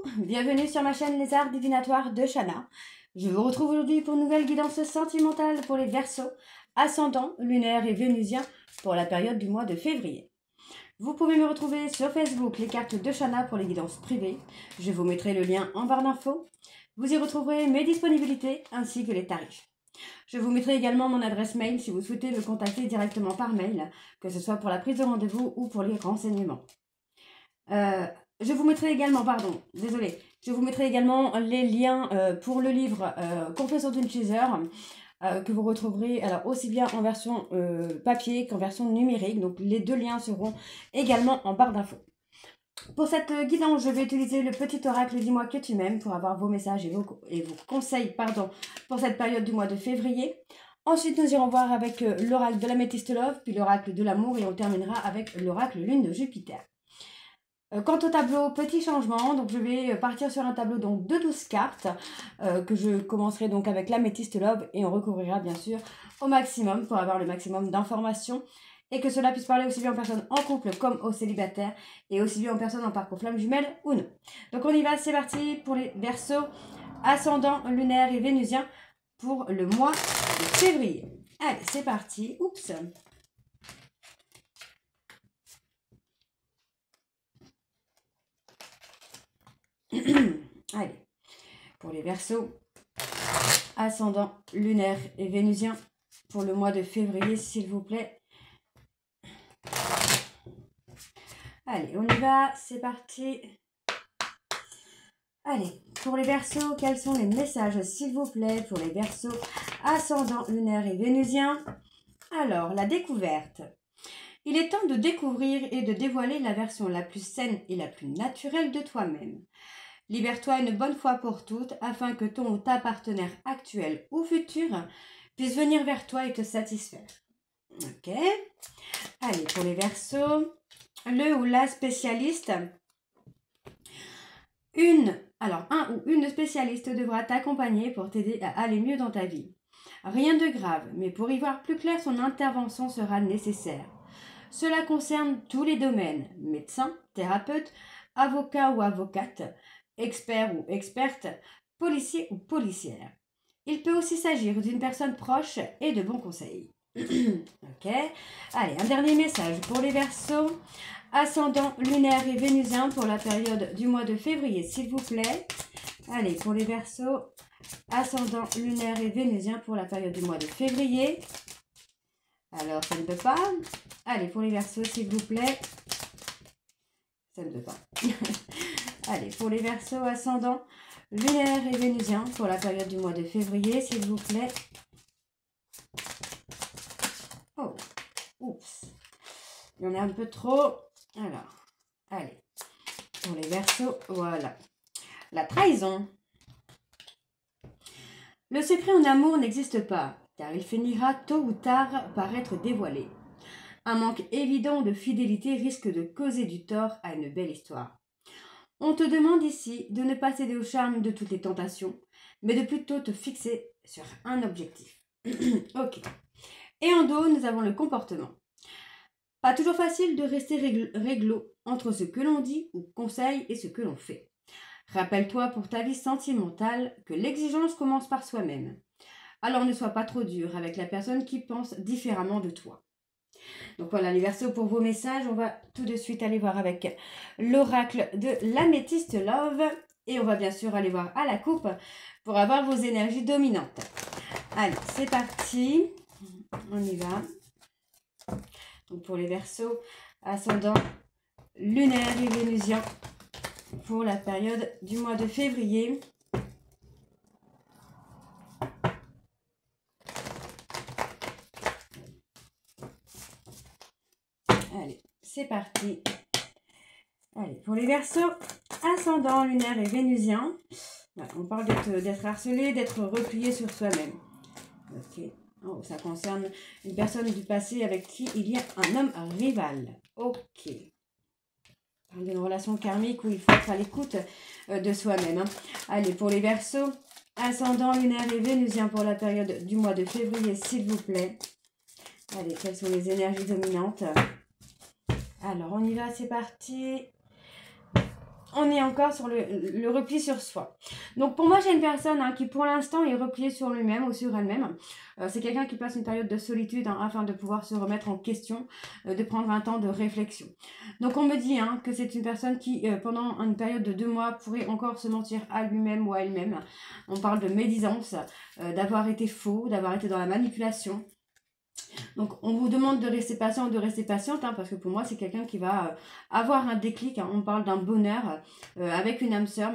bienvenue sur ma chaîne Les Arts Divinatoires de Shana. Je vous retrouve aujourd'hui pour une nouvelle guidance sentimentale pour les Verseaux, ascendant, lunaire et vénusien pour la période du mois de février. Vous pouvez me retrouver sur Facebook, les cartes de Shana pour les guidances privées. Je vous mettrai le lien en barre d'infos. Vous y retrouverez mes disponibilités ainsi que les tarifs. Je vous mettrai également mon adresse mail si vous souhaitez me contacter directement par mail, que ce soit pour la prise de rendez-vous ou pour les renseignements. Je vous mettrai également, je vous mettrai également les liens pour le livre Confession d'une Chaser que vous retrouverez alors aussi bien en version papier qu'en version numérique. Donc les deux liens seront également en barre d'infos. Pour cette guidance, je vais utiliser le petit oracle Dis-moi que tu m'aimes pour avoir vos messages et vos conseils pour cette période du mois de février. Ensuite, nous irons voir avec l'oracle de l'améthyste love, puis l'oracle de l'amour et on terminera avec l'oracle lune de Jupiter. Quant au tableau, petit changement, donc je vais partir sur un tableau donc de 12 cartes que je commencerai donc avec l'améthyste love et on recouvrira bien sûr au maximum pour avoir le maximum d'informations et que cela puisse parler aussi bien aux personnes en couple comme aux célibataires et aussi bien aux personnes en parcours flamme jumelle ou non. Donc on y va, c'est parti pour les Verseaux, ascendant, lunaire et vénusien pour le mois de février. Allez, c'est parti. Oups. Allez, pour les Verseaux, ascendant, lunaire et vénusien pour le mois de février, s'il vous plaît. Allez, on y va, c'est parti. Allez, pour les Verseaux, quels sont les messages, s'il vous plaît, pour les Verseaux, ascendant, lunaire et vénusien? Alors, la découverte. Il est temps de découvrir et de dévoiler la version la plus saine et la plus naturelle de toi-même. Libère-toi une bonne fois pour toutes afin que ton ou ta partenaire actuel ou futur puisse venir vers toi et te satisfaire. Ok. Allez, pour les Verseaux, le ou la spécialiste. Un ou une spécialiste devra t'accompagner pour t'aider à aller mieux dans ta vie. Rien de grave, mais pour y voir plus clair, son intervention sera nécessaire. Cela concerne tous les domaines, médecin, thérapeute, avocat ou avocate, expert ou experte, policier ou policière. Il peut aussi s'agir d'une personne proche et de bons conseils. Ok. Allez, un dernier message pour les Verseaux, ascendant, lunaire et vénusien pour la période du mois de février, s'il vous plaît. Allez, pour les Verseaux, ascendant, lunaire et vénusien pour la période du mois de février. Alors, ça ne peut pas. Allez, pour les Verseaux, s'il vous plaît. Ça ne peut pas. Allez, pour les Verseaux, ascendant, lunaire et vénusien pour la période du mois de février, s'il vous plaît. Oh, oups. Il y en a un peu trop. Alors, allez. Pour les Verseaux, voilà. La trahison. Le secret en amour n'existe pas, car il finira tôt ou tard par être dévoilé. Un manque évident de fidélité risque de causer du tort à une belle histoire. On te demande ici de ne pas céder au charme de toutes les tentations, mais de plutôt te fixer sur un objectif. Ok. Et en dos, nous avons le comportement. Pas toujours facile de rester réglo entre ce que l'on dit ou conseille et ce que l'on fait. Rappelle-toi pour ta vie sentimentale que l'exigence commence par soi-même. Alors ne sois pas trop dur avec la personne qui pense différemment de toi. Donc voilà les Verseaux pour vos messages. On va tout de suite aller voir avec l'oracle de l'améthyste love. Et on va bien sûr aller voir à la coupe pour avoir vos énergies dominantes. Allez, c'est parti. On y va. Donc pour les Verseaux, ascendant, lunaire et vénusien pour la période du mois de février. Allez, c'est parti. Allez, pour les Verseaux, ascendant, lunaire et vénusien. Voilà, on parle d'être harcelé, d'être replié sur soi-même. Ok. Oh, ça concerne une personne du passé avec qui il y a un homme rival. Ok. On parle d'une relation karmique où il faut être à l'écoute de soi-même. Hein. Allez, pour les Verseaux, ascendant, lunaire et vénusien pour la période du mois de février, s'il vous plaît. Allez, quelles sont les énergies dominantes? Alors, on y va, c'est parti. on est encore sur le repli sur soi. Donc pour moi, j'ai une personne qui pour l'instant est repliée sur lui-même ou sur elle-même. C'est quelqu'un qui passe une période de solitude afin de pouvoir se remettre en question, de prendre un temps de réflexion. Donc on me dit que c'est une personne qui, pendant une période de 2 mois, pourrait encore se mentir à lui-même ou à elle-même. On parle de médisance, d'avoir été faux, d'avoir été dans la manipulation. Donc, on vous demande de rester patient ou de rester patiente, parce que pour moi, c'est quelqu'un qui va avoir un déclic. On parle d'un bonheur avec une âme sœur,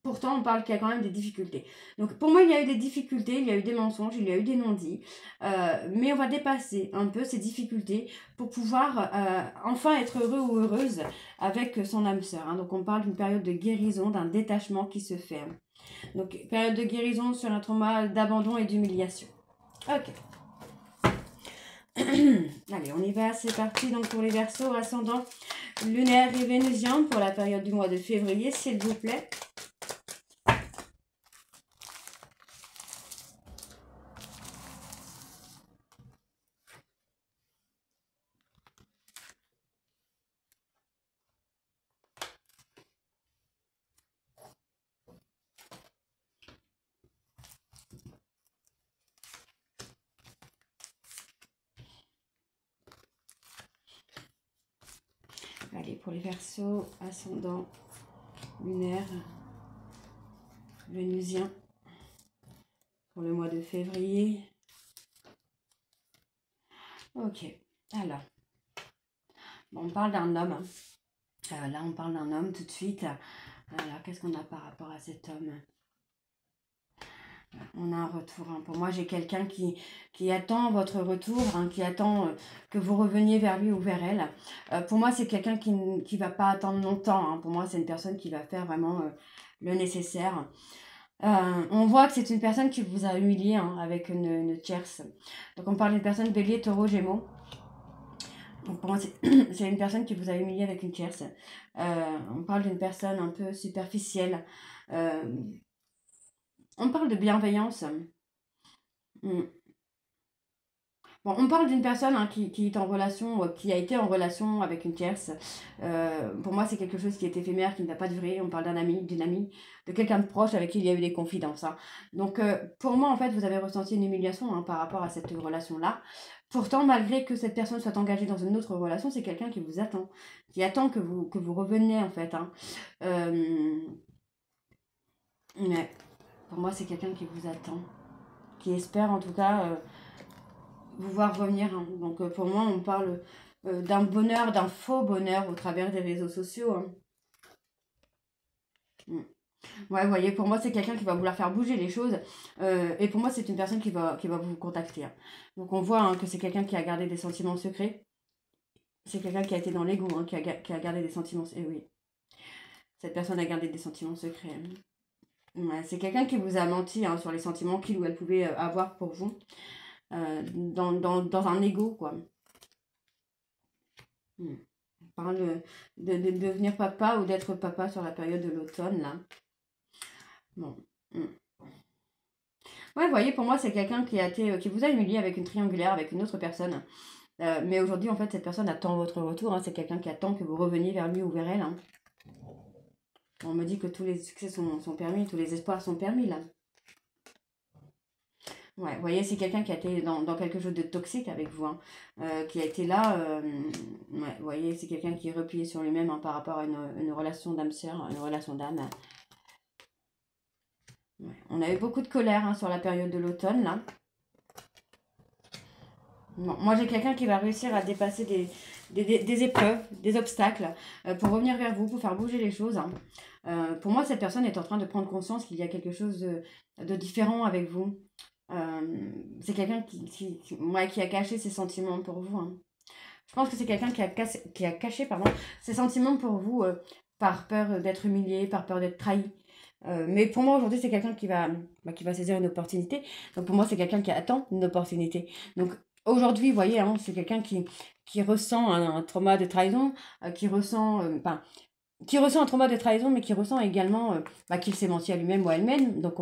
pourtant, on parle qu'il y a quand même des difficultés. Donc, pour moi, il y a eu des difficultés, il y a eu des mensonges, il y a eu des non-dits. Mais on va dépasser un peu ces difficultés pour pouvoir enfin être heureux ou heureuse avec son âme sœur. Donc, on parle d'une période de guérison, d'un détachement qui se fait. Donc, période de guérison sur un trauma d'abandon et d'humiliation. Ok. Allez, on y va, c'est parti. Donc pour les Verseaux, ascendant lunaire et vénusien pour la période du mois de février, s'il vous plaît. Allez, pour les Verseaux, ascendant lunaire, vénusien, pour le mois de février. Ok, alors, bon, on parle d'un homme. Là, on parle d'un homme tout de suite. Alors, qu'est-ce qu'on a par rapport à cet homme? On a un retour. Pour moi, j'ai quelqu'un qui attend votre retour, qui attend que vous reveniez vers lui ou vers elle. Pour moi, c'est quelqu'un qui ne va pas attendre longtemps. Pour moi, c'est une personne qui va faire vraiment le nécessaire. On voit que c'est une personne qui vous a humilié avec une tierce. Donc, on parle d'une personne bélier, taureau, gémeaux. Donc, pour moi, c'est une personne qui vous a humilié avec une tierce. On parle d'une personne un peu superficielle. On parle de bienveillance. Bon, on parle d'une personne qui est en relation, qui a été en relation avec une tierce. Pour moi, c'est quelque chose qui est éphémère, qui ne va pas durer. On parle d'un ami, d'une amie, de quelqu'un de proche avec qui il y a eu des confidences. Donc, pour moi, en fait, vous avez ressenti une humiliation par rapport à cette relation-là. Pourtant, malgré que cette personne soit engagée dans une autre relation, c'est quelqu'un qui vous attend. Qui attend que vous reveniez, en fait. Mais pour moi, c'est quelqu'un qui vous attend. Qui espère, en tout cas... vous voir revenir. Donc pour moi, on parle d'un bonheur, d'un faux bonheur au travers des réseaux sociaux. Ouais, vous voyez, pour moi, c'est quelqu'un qui va vouloir faire bouger les choses. Et pour moi, c'est une personne qui va vous contacter. Donc on voit que c'est quelqu'un qui a gardé des sentiments secrets. C'est quelqu'un qui a été dans l'ego, qui a gardé des sentiments... Et oui, cette personne a gardé des sentiments secrets. Ouais, c'est quelqu'un qui vous a menti sur les sentiments qu'il ou elle pouvait avoir pour vous. Dans un ego, quoi. On parle de devenir papa ou d'être papa sur la période de l'automne, là. Bon. Ouais, vous voyez, pour moi, c'est quelqu'un qui vous a humilié avec une triangulaire, avec une autre personne. Mais aujourd'hui, en fait, cette personne attend votre retour. C'est quelqu'un qui attend que vous reveniez vers lui ou vers elle. On me dit que tous les succès sont permis, tous les espoirs sont permis, là. Ouais, vous voyez, c'est quelqu'un qui a été dans quelque chose de toxique avec vous, qui a été là. Ouais, vous voyez, c'est quelqu'un qui est replié sur lui-même par rapport à une relation d'âme-sœur, une relation d'âme. Ouais. On a eu beaucoup de colère sur la période de l'automne, là. Bon, moi, j'ai quelqu'un qui va réussir à dépasser des épreuves, des obstacles, pour revenir vers vous, pour faire bouger les choses. Pour moi, cette personne est en train de prendre conscience qu'il y a quelque chose de différent avec vous. C'est quelqu'un qui a caché ses sentiments pour vous. Je pense que c'est quelqu'un qui a caché ses sentiments pour vous par peur d'être humilié, par peur d'être trahi. Mais pour moi, aujourd'hui, c'est quelqu'un qui va saisir une opportunité. Donc, pour moi, c'est quelqu'un qui attend une opportunité. Donc, aujourd'hui, vous voyez, c'est quelqu'un qui ressent un trauma de trahison, qui ressent... qui ressent un trauma de trahison, mais qui ressent également qu'il s'est menti à lui-même ou à elle-même. Donc,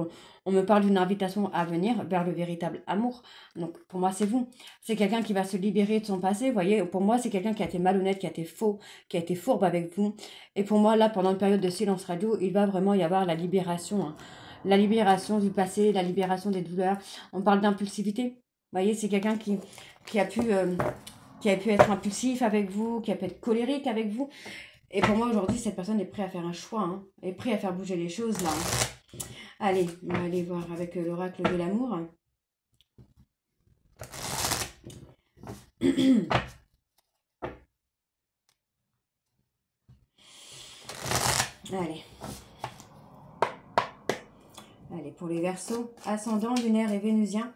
on me parle d'une invitation à venir vers le véritable amour. Donc, pour moi, c'est vous. C'est quelqu'un qui va se libérer de son passé. Vous voyez, pour moi, c'est quelqu'un qui a été malhonnête, qui a été faux, qui a été fourbe avec vous. Et pour moi, là, pendant une période de silence radio, il va vraiment y avoir la libération. Hein. La libération du passé, la libération des douleurs. On parle d'impulsivité. Vous voyez, c'est quelqu'un qui a pu être impulsif avec vous, qui a pu être colérique avec vous. Et pour moi, aujourd'hui, cette personne est prête à faire un choix, hein, est prête à faire bouger les choses, là. Allez, on va aller voir avec l'oracle de l'amour. Allez. Allez, pour les Verseaux, ascendant, lunaire et vénusien,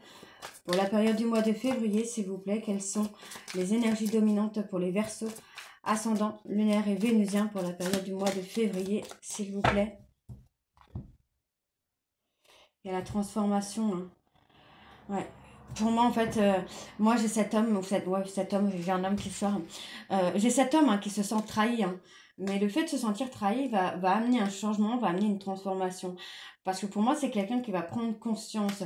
pour la période du mois de février, s'il vous plaît, quelles sont les énergies dominantes pour les Verseaux, ascendant, lunaire et vénusien, pour la période du mois de février, s'il vous plaît. Il y a la transformation. Hein. Ouais. Pour moi, en fait, moi j'ai cet homme, j'ai un homme qui sort. J'ai cet homme qui se sent trahi. Hein. Mais le fait de se sentir trahi va amener un changement, va amener une transformation. Parce que pour moi, c'est quelqu'un qui va prendre conscience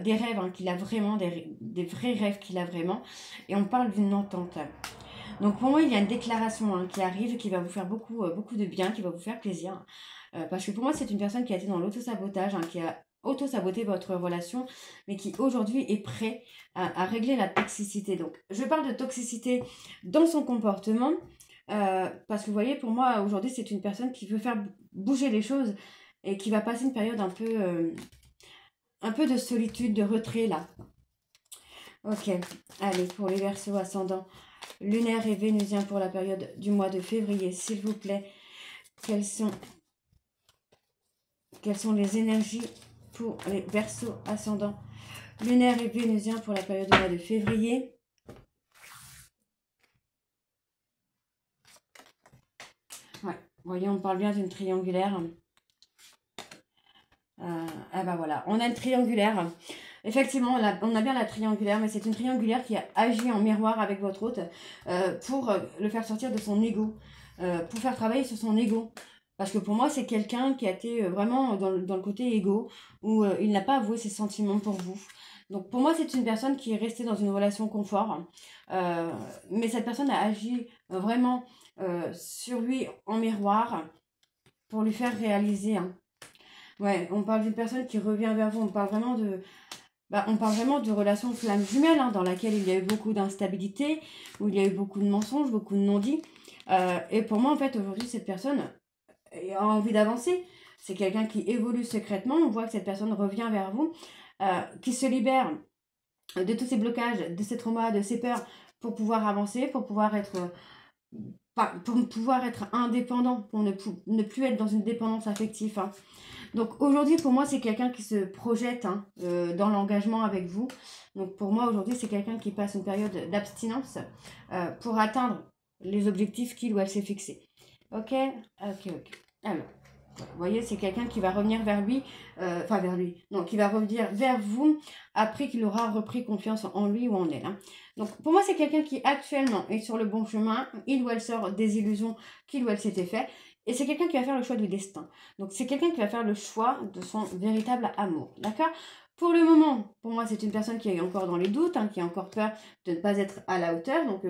des rêves qu'il a vraiment, des vrais rêves qu'il a vraiment. Et on parle d'une entente. Donc pour moi, il y a une déclaration qui arrive, qui va vous faire beaucoup de bien, qui va vous faire plaisir. Parce que pour moi, c'est une personne qui a été dans l'autosabotage, qui a auto-saboté votre relation, mais qui aujourd'hui est prêt à régler la toxicité. Donc, je parle de toxicité dans son comportement, parce que vous voyez, pour moi, aujourd'hui, c'est une personne qui veut faire bouger les choses et qui va passer une période un peu de solitude, de retrait, là. Ok, allez, pour les Verseaux ascendants, lunaire et vénusien pour la période du mois de février, s'il vous plaît, quelles sont les énergies pour les Verseaux ascendants, lunaire et vénusien pour la période du mois de février. Ouais, voyez, on parle bien d'une triangulaire. Ben voilà, on a une triangulaire. Effectivement, on a bien la triangulaire, mais c'est une triangulaire qui a agi en miroir avec votre hôte pour le faire sortir de son ego, pour faire travailler sur son ego. Parce que pour moi, c'est quelqu'un qui a été vraiment dans le côté égo, où il n'a pas avoué ses sentiments pour vous. Donc pour moi, c'est une personne qui est restée dans une relation confort. Mais cette personne a agi vraiment sur lui en miroir pour lui faire réaliser. Hein. Ouais, on parle d'une personne qui revient vers vous. On parle vraiment de relations flammes jumelles, dans laquelle il y a eu beaucoup d'instabilité, où il y a eu beaucoup de mensonges, beaucoup de non-dits. Et pour moi, en fait, aujourd'hui, cette personne a envie d'avancer. C'est quelqu'un qui évolue secrètement. On voit que cette personne revient vers vous, qui se libère de tous ces blocages, de ces traumas, de ces peurs, pour pouvoir avancer, pour pouvoir être indépendant, pour ne plus être dans une dépendance affective. Hein. Donc aujourd'hui, pour moi, c'est quelqu'un qui se projette dans l'engagement avec vous. Donc pour moi, aujourd'hui, c'est quelqu'un qui passe une période d'abstinence pour atteindre les objectifs qu'il ou elle s'est fixés. Ok. Alors, vous voyez, c'est quelqu'un qui va revenir vers lui, qui va revenir vers vous après qu'il aura repris confiance en lui ou en elle. Hein. Donc, pour moi, c'est quelqu'un qui actuellement est sur le bon chemin, il ou elle sort des illusions qu'il ou elle s'était fait, et c'est quelqu'un qui va faire le choix du destin. Donc, c'est quelqu'un qui va faire le choix de son véritable amour, d'accord ? Pour le moment, pour moi, c'est une personne qui est encore dans les doutes, qui a encore peur de ne pas être à la hauteur, donc...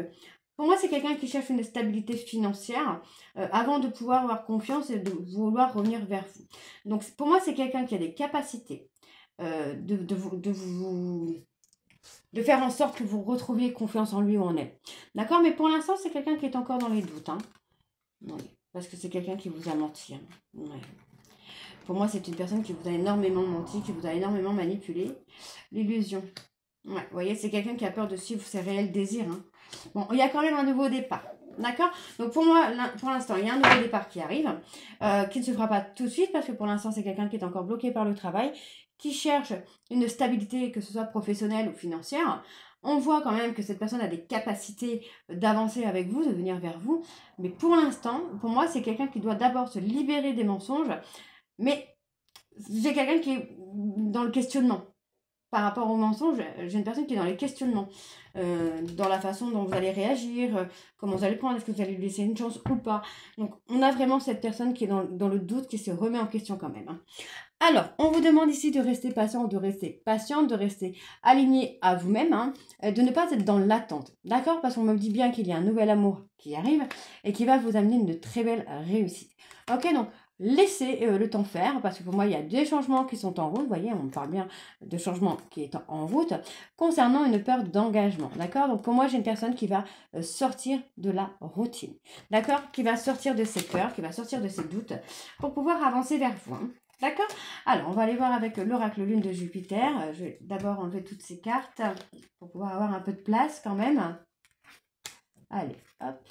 pour moi, c'est quelqu'un qui cherche une stabilité financière avant de pouvoir avoir confiance et de vouloir revenir vers vous. Donc, pour moi, c'est quelqu'un qui a des capacités de faire en sorte que vous retrouviez confiance en lui ou en elle. D'accord? Mais pour l'instant, c'est quelqu'un qui est encore dans les doutes. Hein. Oui, parce que c'est quelqu'un qui vous a menti. Hein. Ouais. Pour moi, c'est une personne qui vous a énormément menti, qui vous a énormément manipulé. L'illusion. Ouais, vous voyez, c'est quelqu'un qui a peur de suivre ses réels désirs. Hein. Bon, il y a quand même un nouveau départ. D'accord? Donc pour moi, pour l'instant, il y a un nouveau départ qui arrive, qui ne se fera pas tout de suite, parce que pour l'instant, c'est quelqu'un qui est encore bloqué par le travail, qui cherche une stabilité, que ce soit professionnelle ou financière. On voit quand même que cette personne a des capacités d'avancer avec vous, de venir vers vous. Mais pour l'instant, pour moi, c'est quelqu'un qui doit d'abord se libérer des mensonges. Mais c'est quelqu'un qui est dans le questionnement. par rapport au mensonge, j'ai une personne qui est dans les questionnements, dans la façon dont vous allez réagir, comment vous allez prendre, est-ce que vous allez lui laisser une chance ou pas. Donc, on a vraiment cette personne qui est dans le doute, qui se remet en question quand même. Hein. Alors, on vous demande ici de rester patient, de rester patiente, de rester aligné à vous-même, hein, de ne pas être dans l'attente. D'accord? Parce qu'on me dit bien qu'il y a un nouvel amour qui arrive et qui va vous amener une très belle réussite. Ok, donc laissez le temps faire, parce que pour moi, il y a des changements qui sont en route. Vous voyez, on parle bien de changement qui est en route concernant une peur d'engagement. D'accord? Donc pour moi, j'ai une personne qui va sortir de la routine. D'accord? Qui va sortir de ses peurs, qui va sortir de ses doutes pour pouvoir avancer vers vous. Hein. D'accord? Alors, on va aller voir avec l'oracle lune de Jupiter. Je vais d'abord enlever toutes ces cartes pour pouvoir avoir un peu de place quand même. Allez, hop.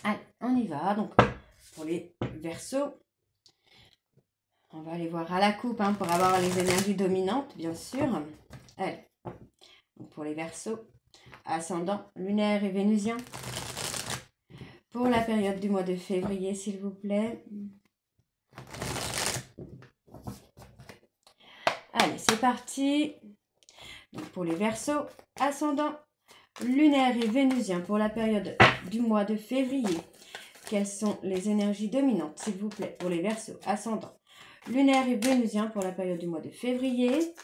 Allez, on y va. Donc, pour les Verseaux, on va aller voir à la coupe hein, pour avoir les énergies dominantes, bien sûr. Allez, donc pour les Verseaux, ascendant lunaire et vénusien. Pour la période du mois de février, s'il vous plaît. Allez, c'est parti. Donc pour les Verseaux, ascendant lunaire et vénusien pour la période du mois de février. Quelles sont les énergies dominantes, s'il vous plaît, pour les Verseaux, ascendant lunaire et vénusien pour la période du mois de février.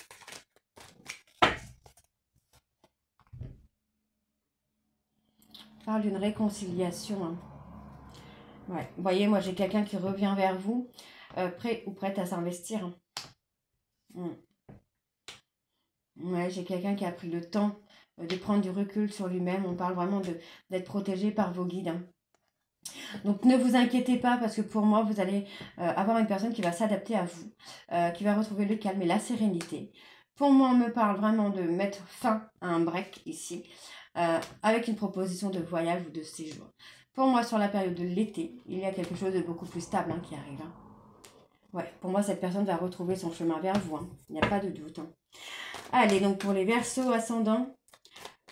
On parle d'une réconciliation. Hein. Ouais. Vous voyez, moi, j'ai quelqu'un qui revient vers vous, prêt ou prête à s'investir. Hein. Ouais, j'ai quelqu'un qui a pris le temps de prendre du recul sur lui-même. On parle vraiment d'être protégé par vos guides. Hein. Donc ne vous inquiétez pas parce que pour moi, vous allez avoir une personne qui va s'adapter à vous, qui va retrouver le calme et la sérénité. Pour moi, on me parle vraiment de mettre fin à un break ici, avec une proposition de voyage ou de séjour. Pour moi, sur la période de l'été, il y a quelque chose de beaucoup plus stable hein, qui arrive. Hein. Ouais, pour moi, cette personne va retrouver son chemin vers vous. Hein. Il n'y a pas de doute. Hein. Allez, donc pour les Verseaux ascendants,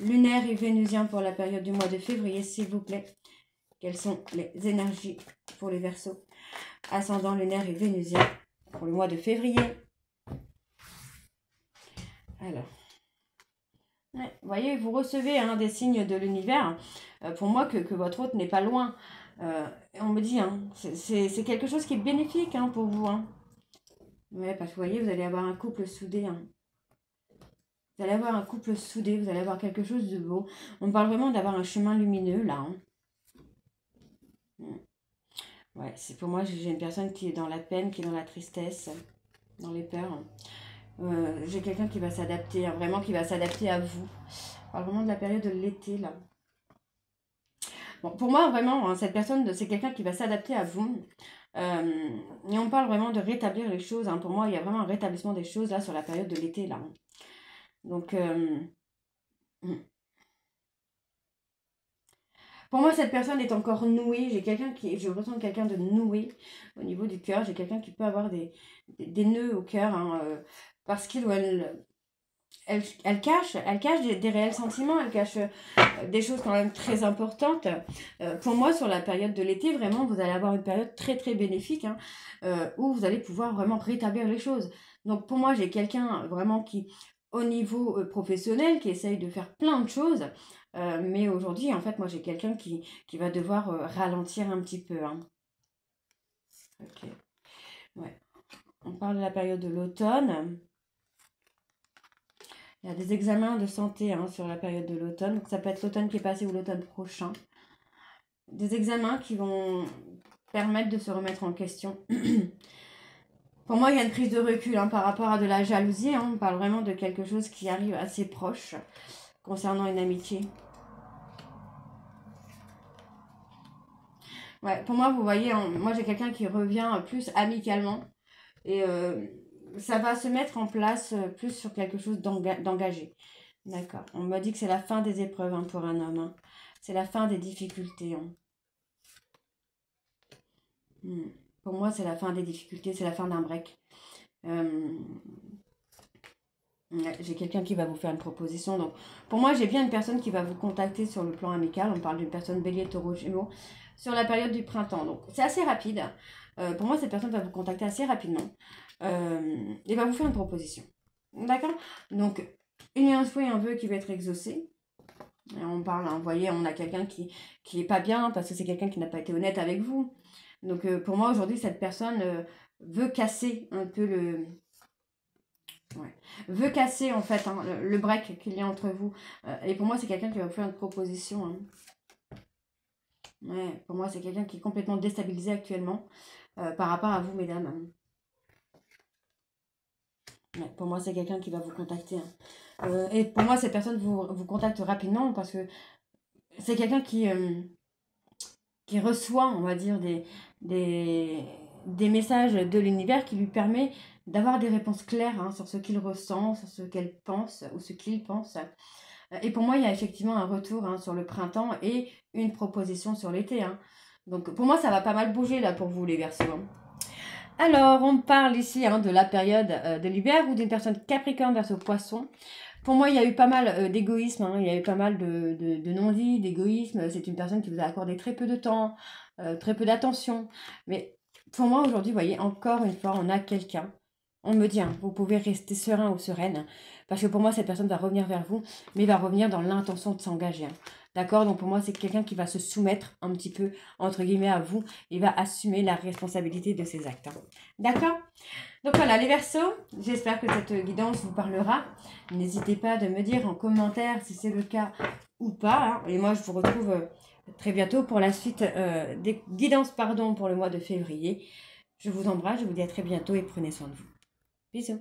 lunaire et vénusien pour la période du mois de février, s'il vous plaît. Quelles sont les énergies pour les Verseaux ascendant lunaire et vénusien pour le mois de février? Alors, ouais, vous voyez, vous recevez hein, des signes de l'univers. Pour moi, que votre hôte n'est pas loin. On me dit, hein, c'est quelque chose qui est bénéfique hein, pour vous. Hein. Ouais, parce que vous voyez, vous allez avoir un couple soudé. Hein. Vous allez avoir un couple soudé, vous allez avoir quelque chose de beau. On parle vraiment d'avoir un chemin lumineux là. Hein. Ouais, c'est pour moi, j'ai une personne qui est dans la peine, qui est dans la tristesse, dans les peurs. J'ai quelqu'un qui va s'adapter, hein, vraiment qui va s'adapter à vous. On parle vraiment de la période de l'été là. Bon, pour moi, vraiment, hein, cette personne, c'est quelqu'un qui va s'adapter à vous. Et on parle vraiment de rétablir les choses. Hein. Pour moi, il y a vraiment un rétablissement des choses là sur la période de l'été là. Hein. Donc, pour moi, cette personne est encore nouée. Je ressens quelqu'un de noué au niveau du cœur. J'ai quelqu'un qui peut avoir des nœuds au cœur hein, parce qu'il ou elle cache des réels sentiments, elle cache des choses quand même très importantes. Pour moi, sur la période de l'été, vraiment, vous allez avoir une période très très bénéfique hein, où vous allez pouvoir vraiment rétablir les choses. Donc pour moi, j'ai quelqu'un vraiment qui, au niveau professionnel, qui essaye de faire plein de choses. Mais aujourd'hui, en fait, moi, j'ai quelqu'un qui va devoir ralentir un petit peu. Hein. Ok. Ouais. On parle de la période de l'automne. Il y a des examens de santé hein, sur la période de l'automne. Donc ça peut être l'automne qui est passé ou l'automne prochain. Des examens qui vont permettre de se remettre en question. Pour moi, il y a une prise de recul hein, par rapport à de la jalousie. Hein. On parle vraiment de quelque chose qui arrive assez proche concernant une amitié. Ouais, pour moi, vous voyez, moi j'ai quelqu'un qui revient plus amicalement. Et ça va se mettre en place plus sur quelque chose d'engagé. D'accord. On m'a dit que c'est la fin des épreuves hein, pour un homme. Hein. C'est la fin des difficultés. Hein. Pour moi, c'est la fin des difficultés, c'est la fin d'un break. Euh, j'ai quelqu'un qui va vous faire une proposition. Donc, pour moi, j'ai bien une personne qui va vous contacter sur le plan amical. On parle d'une personne bélier, taureau, gémeaux, sur la période du printemps. Donc, c'est assez rapide. Pour moi, cette personne va vous contacter assez rapidement. Et va vous faire une proposition. D'accord? Donc, il y a un souhait, un vœu qui va être exaucé. Et on parle, hein, vous voyez, on a quelqu'un qui est pas bien parce que c'est quelqu'un qui n'a pas été honnête avec vous. Donc, pour moi, aujourd'hui, cette personne veut casser un peu le... Ouais. Veut casser, en fait, hein, le break qu'il y a entre vous. Et pour moi, c'est quelqu'un qui va vous faire une proposition. Hein. Ouais, pour moi, c'est quelqu'un qui est complètement déstabilisé actuellement par rapport à vous, mesdames. Ouais, pour moi, c'est quelqu'un qui va vous contacter. Hein. Et pour moi, cette personne vous contacte rapidement parce que c'est quelqu'un qui reçoit, on va dire, des messages de l'univers qui lui permet d'avoir des réponses claires hein, sur ce qu'il ressent, sur ce qu'elle pense ou ce qu'il pense. Et pour moi, il y a effectivement un retour hein, sur le printemps et une proposition sur l'été. Hein. Donc pour moi, ça va pas mal bouger là pour vous les Verseaux. Hein. Alors, on parle ici hein, de la période de l'hiver ou d'une personne capricorne Verseau poisson. Pour moi, il y a eu pas mal d'égoïsme, hein, il y a eu pas mal de non-dits, d'égoïsme. C'est une personne qui vous a accordé très peu de temps, très peu d'attention. Mais pour moi, aujourd'hui, vous voyez, encore une fois, on a quelqu'un. On me dit, hein, vous pouvez rester serein ou sereine. Parce que pour moi, cette personne va revenir vers vous, mais va revenir dans l'intention de s'engager. Hein. D'accord? Donc pour moi, c'est quelqu'un qui va se soumettre un petit peu, entre guillemets, à vous et va assumer la responsabilité de ses actes. Hein. D'accord? Donc voilà, les Verseaux, j'espère que cette guidance vous parlera. N'hésitez pas de me dire en commentaire si c'est le cas ou pas. Hein. Et moi, je vous retrouve très bientôt pour la suite des guidances pour le mois de février. Je vous embrasse, je vous dis à très bientôt et prenez soin de vous. Bisous.